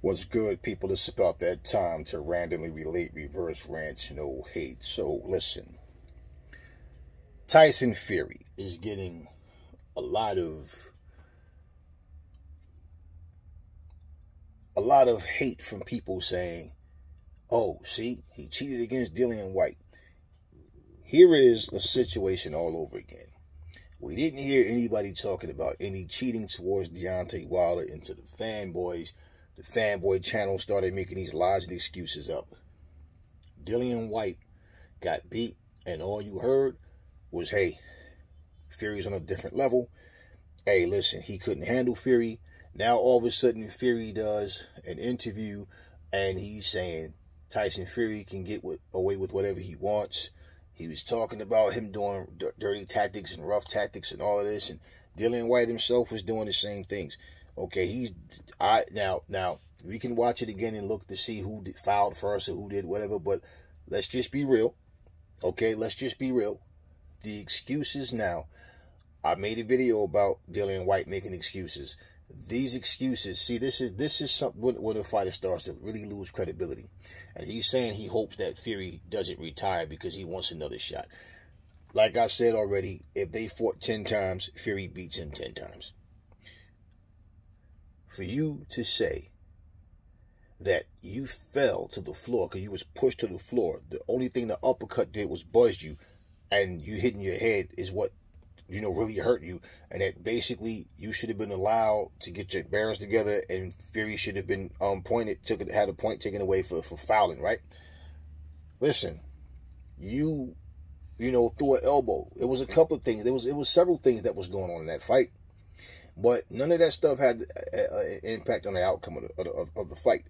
What's good, people? It's about that time to randomly relate, reverse rants, no hate. So listen, Tyson Fury is getting a lot of hate from people saying, "Oh, see, he cheated against Dillian White." Here is a situation all over again. We didn't hear anybody talking about any cheating towards Deontay Wilder until the Fanboy'S. The Fanboy channel started making these lies and excuses up. Dillian White got beat, and all you heard was, hey, Fury's on a different level. Hey, listen, he couldn't handle Fury. Now all of a sudden Fury does an interview, and he's saying Tyson Fury can get away with whatever he wants. He was talking about him doing dirty tactics and rough tactics and all of this, and Dillian White himself was doing the same things. Okay, now we can watch it again and look to see who fouled first or who did whatever, but let's just be real. Okay, let's just be real. The excuses now. I made a video about Dillian White making excuses. These excuses, see, this is something when a fighter starts to really lose credibility. And he's saying he hopes that Fury doesn't retire because he wants another shot. Like I said already, if they fought 10 times, Fury beats him 10 times. For you to say that you fell to the floor because you was pushed to the floor, the only thing the uppercut did was buzz you, and you hitting your head is what, really hurt you, and that basically you should have been allowed to get your bearings together, and Fury should have been had a point taken away for fouling, right? Listen, you threw an elbow. It was a couple of things. It was several things that was going on in that fight. But none of that stuff had an impact on the outcome of the fight.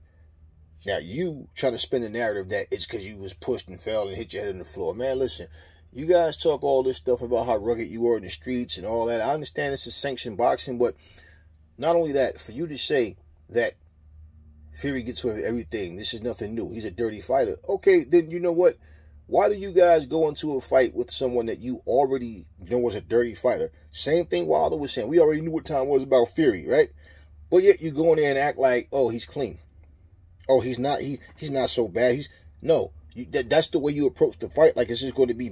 Now, you trying to spin the narrative that it's because you was pushed and fell and hit your head on the floor. Man, listen, you guys talk all this stuff about how rugged you were in the streets and all that. I understand this is sanctioned boxing, but not only that, for you to say that Fury gets away with everything, this is nothing new, he's a dirty fighter. Okay, then you know what? Why do you guys go into a fight with someone that you already know was a dirty fighter? Same thing Wilder was saying. We already knew what time was about Fury, right? But yet you go in there and act like, oh, he's clean. Oh, he's not so bad. That's the way you approach the fight. Like it's just going to be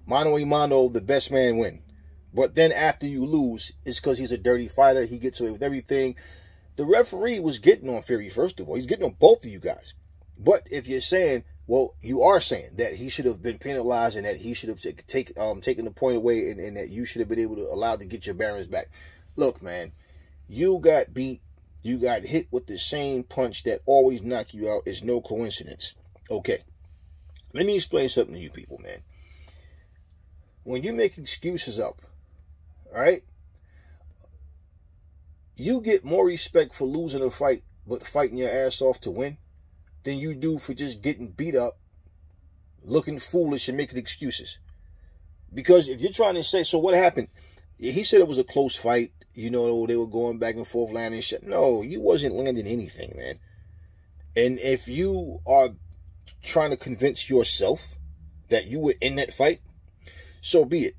mano a mano, the best man win. But then after you lose, it's because he's a dirty fighter. He gets away with everything. The referee was getting on Fury, first of all. He's getting on both of you guys. But if you're saying, well, you are saying that he should have been penalized and that he should have taken the point away and that you should have been able to allow to get your bearings back. Look, man, you got beat. You got hit with the same punch that always knock you out. It's no coincidence. Okay, let me explain something to you people, man. When you make excuses up, all right, you get more respect for losing a fight but fighting your ass off to win than you do for just getting beat up, looking foolish and making excuses. Because if you're trying to say, so what happened? He said it was a close fight. They were going back and forth, landing shit. No, you wasn't landing anything, man. And if you are trying to convince yourself that you were in that fight, so be it.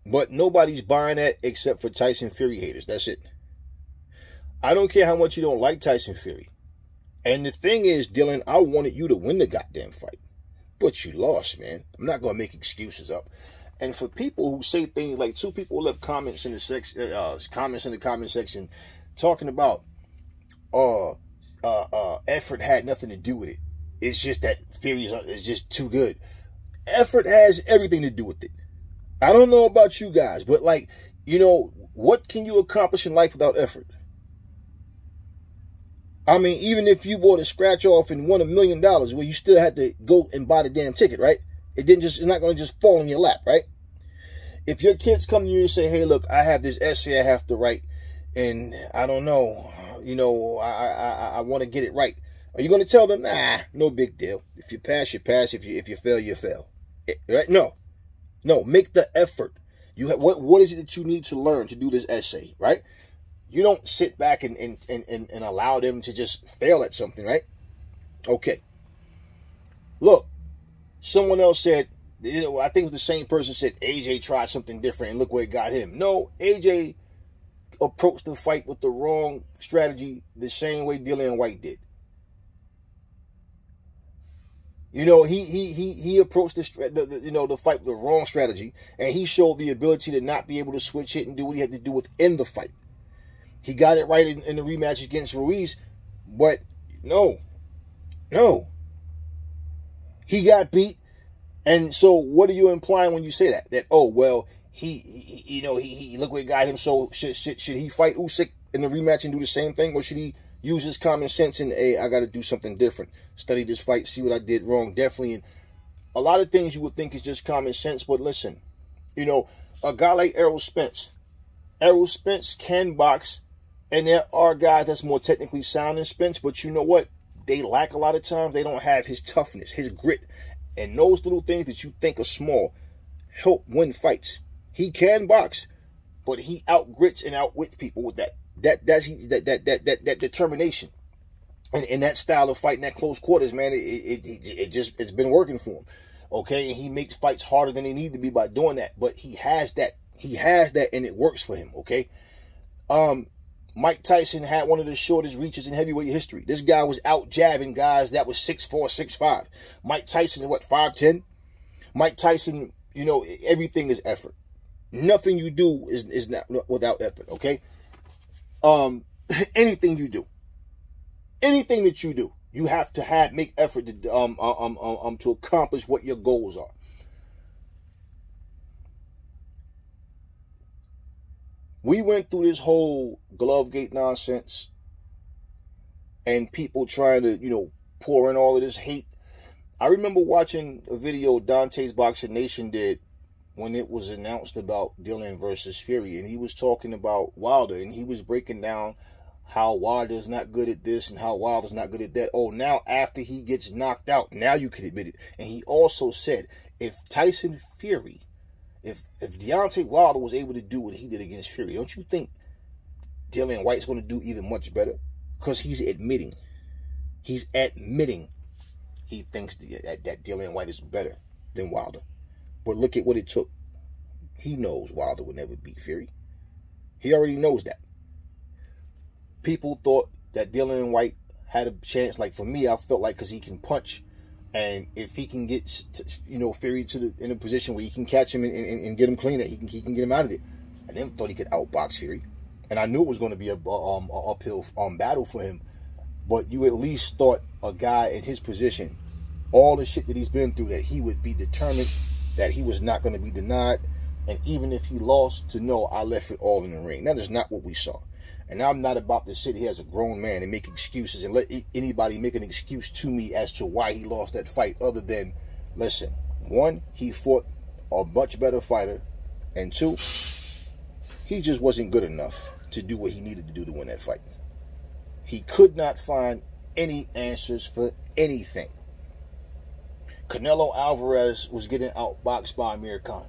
But nobody's buying that except for Tyson Fury haters. That's it. I don't care how much you don't like Tyson Fury. And the thing is, Dylan, I wanted you to win the goddamn fight. But you lost, man. I'm not going to make excuses up. And for people who say things like, two people left comments in the comment section talking about effort had nothing to do with it. It's just that Fury is just too good. Effort has everything to do with it. I don't know about you guys, but what can you accomplish in life without effort? I mean, even if you bought a scratch off and won $1 million, well, you still had to go and buy the damn ticket, right? It's not going to just fall in your lap, right? If your kids come to you and say, hey, look, I have this essay I have to write, and I don't know, I want to get it right. Are you going to tell them, nah, no big deal. If you pass, you pass. If you fail, you fail. Right? No, make the effort. What is it that you need to learn to do this essay, right? You don't sit back and allow them to just fail at something, right? Okay. Look, someone else said, I think it was the same person said AJ tried something different and look where it got him. No, AJ approached the fight with the wrong strategy the same way Dillian White did. You know, he approached the fight with the wrong strategy, and he showed the ability to not be able to switch it and do what he had to do within the fight. He got it right in the rematch against Ruiz, but no, he got beat. And so, what are you implying when you say that? That, oh well, he look what got him. So should he fight Usyk in the rematch and do the same thing, or should he use his common sense and, hey, I got to do something different, study this fight, see what I did wrong? Definitely. And a lot of things you would think is just common sense, but listen, you know, a guy like Errol Spence can box, and there are guys that's more technically sound than Spence, but you know what? They lack a lot of times. They don't have his toughness, his grit, and those little things that you think are small help win fights. He can box, but he outgrits and outwits people with that determination and that style of fighting, that close quarters, man. It's been working for him. Okay, and he makes fights harder than they need to be by doing that. But he has that, and it works for him. Okay, Mike Tyson had one of the shortest reaches in heavyweight history. This guy was out jabbing guys that was 6'4", 6'5". Mike Tyson, what, 5'10"? Mike Tyson, you know, everything is effort. Nothing you do is not without effort. Okay. Anything you do, anything that you do, you have to make effort to accomplish what your goals are. We went through this whole Glovegate nonsense and people trying to, you know, pour in all of this hate. I remember watching a video Dante's Boxing Nation did when it was announced about Dillian versus Fury, and he was talking about Wilder, and he was breaking down how Wilder's not good at this and how Wilder's not good at that. Oh, now after he gets knocked out, now you can admit it. And he also said, if Tyson Fury, if Deontay Wilder was able to do what he did against Fury, don't you think Dillian White's going to do even much better? Because he's admitting he thinks that Dillian White is better than Wilder. But look at what it took. He knows Wilder would never beat Fury. He already knows that. People thought that Dillian White had a chance. Like for me, I felt like because he can punch, and if he can get Fury in a position where he can catch him and get him clean, that he can get him out of it. I never thought he could outbox Fury, and I knew it was going to be a uphill battle for him. But you at least thought a guy in his position, all the shit that he's been through, that he would be determined, that he was not going to be denied, and even if he lost, to know I left it all in the ring. That is not what we saw. And I'm not about to sit here as a grown man and make excuses and let anybody make an excuse to me as to why he lost that fight, other than, listen, one, he fought a much better fighter, and two, he just wasn't good enough to do what he needed to do to win that fight. He could not find any answers for anything. Canelo Alvarez was getting outboxed by Amir Khan.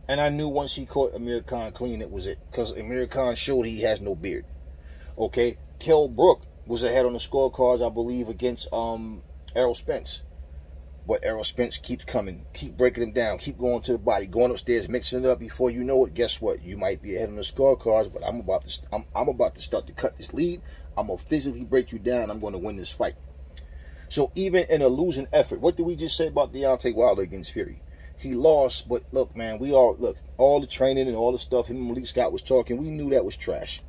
And I knew once he caught Amir Khan clean, it was it. Because Amir Khan showed he has no beard. Okay? Kell Brook was ahead on the scorecards, I believe, against Errol Spence. But Errol Spence keeps coming, keep breaking him down, keep going to the body, going upstairs, mixing it up. Before you know it, guess what? You might be ahead on the scorecards, but I'm about to start to cut this lead. I'm going to physically break you down. I'm going to win this fight. So even in a losing effort, what did we just say about Deontay Wilder against Fury? He lost, but look, man, all the training and all the stuff him and Malik Scott was talking, we knew that was trash.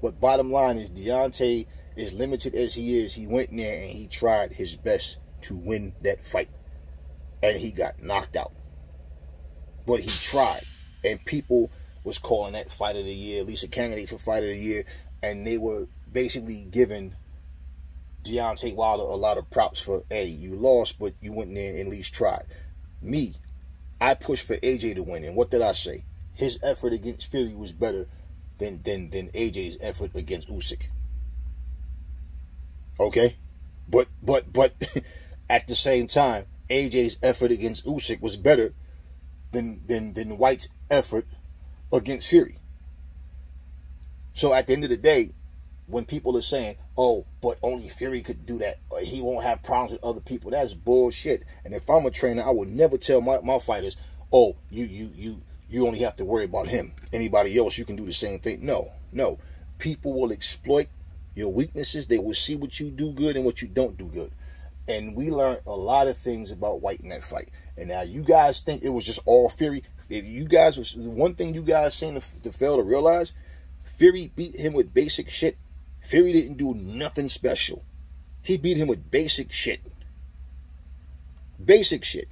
But bottom line is, Deontay, as limited as he is, he went in there and he tried his best to win that fight. And he got knocked out. But he tried. And people was calling that fight of the year, at least a candidate for fight of the year, and they were basically giving Deontay Wilder a lot of props for, hey, you lost, but you went in there and at least tried. Me, I pushed for AJ to win, and what did I say? His effort against Fury was better than AJ's effort against Usyk. Okay? But at the same time, AJ's effort against Usyk was better than White's effort against Fury. So at the end of the day, when people are saying, oh, but only Fury could do that, or he won't have problems with other people, that's bullshit. And if I'm a trainer, I would never tell my fighters, oh, you only have to worry about him. Anybody else, you can do the same thing. No. People will exploit your weaknesses. They will see what you do good and what you don't do good. And we learned a lot of things about White in that fight. And now you guys think it was just all Fury. If you guys was one thing you guys seem to fail to realize, Fury beat him with basic shit. Fury didn't do nothing special. He beat him with basic shit. Basic shit.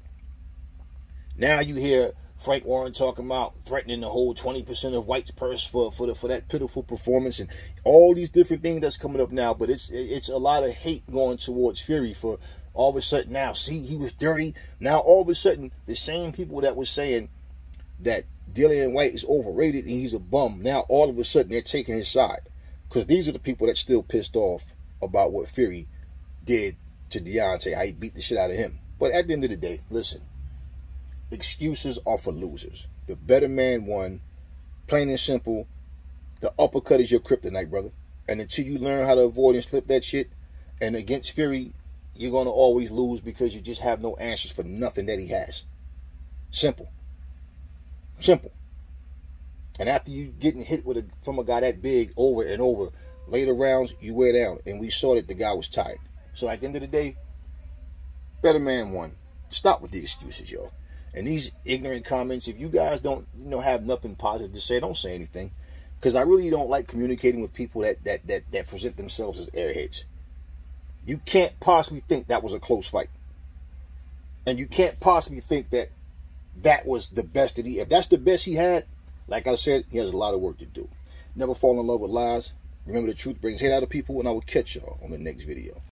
Now you hear Frank Warren talking about threatening to hold 20% of White's purse for that pitiful performance and all these different things that's coming up now. But it's a lot of hate going towards Fury for all of a sudden now, see, he was dirty. Now all of a sudden, the same people that were saying that Dillian White is overrated and he's a bum, now all of a sudden they're taking his side. Because these are the people that's still pissed off about what Fury did to Deontay, how he beat the shit out of him. But at the end of the day, listen, excuses are for losers. The better man won. Plain and simple. The uppercut is your kryptonite, brother. And until you learn how to avoid and slip that shit, and against Fury, you're going to always lose because you just have no answers for nothing that he has. Simple. Simple. And after you getting hit from a guy that big over and over, later rounds, you wear down. And we saw that the guy was tired. So at the end of the day, better man won. Stop with the excuses, yo. And these ignorant comments, if you guys don't have nothing positive to say, don't say anything. Because I really don't like communicating with people that present themselves as airheads. You can't possibly think that was a close fight. And you can't possibly think that was the best that he... If that's the best he had, like I said, he has a lot of work to do. Never fall in love with lies. Remember, the truth brings hate out of people, and I will catch y'all on the next video.